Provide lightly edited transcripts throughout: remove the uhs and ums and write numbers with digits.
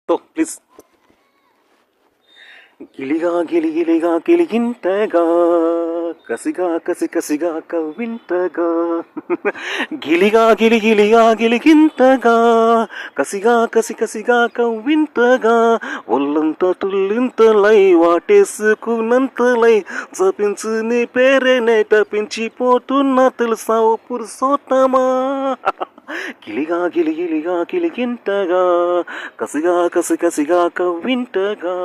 తో ప్లీజ్. గిలిగా గిలిగిలిగా గిలిగింతగా కసిగా కసి కసిగా కవ్వింతగా గిలిగా గిలిగిలిగా గిలిగింతగా కసిగా కసి కసిగా కవ్వింతగా ఒళ్ళంతా తుల్లింతలై వాటేసుకున్నంతలై జపించు నీ పేరేనే తప్పించిపోతున్నా తెలుసా ఓ పురుషోత్తమా. గిలిగా గిలిగిలిగా గిలిగింతగా కసిగా కసి కసిగా కవ్వింతగా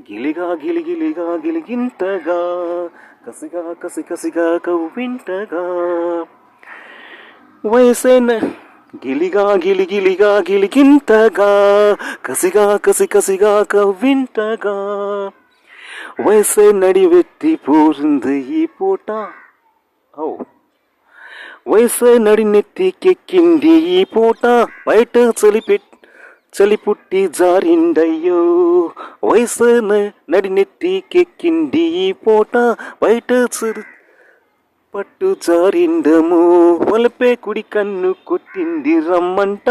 గిలిగా గిలిగిలిగా గిలిగింతగా కసిగా కసి కసిగా కవ్వింతగా వయసైన గిలిగా గిలిగిలిగా గిలిగింతగా కసిగా కసి కసిగా కవ్వింతగా వయసే నడివెత్తి పోరింది ఈ పూట. వయసే నడినెత్తికెక్కింది ఈ పూట బయట చలి పుట్టి జారిండయ్యో. వయసు నడినెత్తికెక్కింది ఈ పూట బయట పట్టు జారిండము. వలపే కుడి కన్ను కొట్టింది రమ్మంట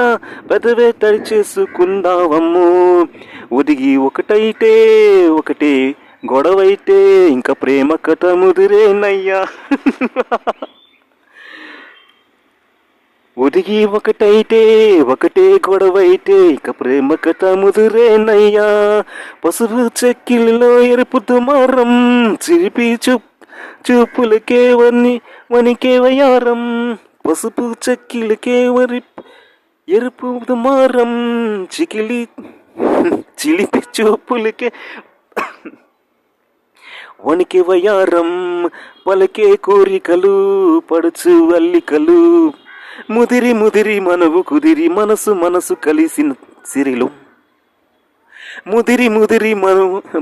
పెదవే తడి చేసుకుందావమ్ము. ఒదిగి ఒకటైతే ఒకటే గొడవైతే ఇంకా ప్రేమ కథ ముదిరేనయ్యా. ఒదిగి ఒకటైతే ఒకటే గొడవైతే ఇక ప్రేమ కథ ముదురేనయ్యా. పసుపు చెక్కిలిలో ఎరుపు దుమారం చిరిపి చూపులకే వనికే వయారం. పసుపు చెక్కిలకే ఎరుపు దుమారం చిలిపి చూపులకే వనికి వయారం. పలికే కోరికలు పడుచు అల్లికలు ముదిరి ముదిరి మనవు కుదిరి మనసు మనసు కలిసిన సిరిలు. ముదిరి ముదిరి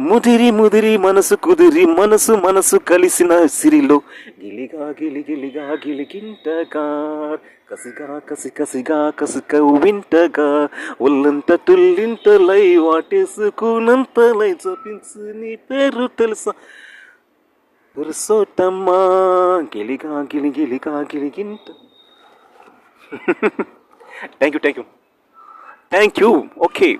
ముదిరి ముదిరి మనసు కుదిరి మనసు మనసు కలిసిన సిరిలో గిలిగా గిలిగిలిగా గిలిగింతగా కసిగా కసి కసిగా కసుక వింటగా ఒళ్ళంత తుల్లింతలై వాటేసుకున్నంతలై జపించు నీ పేరు తెలుసా పురుషోత్తమ్మా. గిలిగా గిలిగిలిగా గిలిగింత. Thank you. Okay.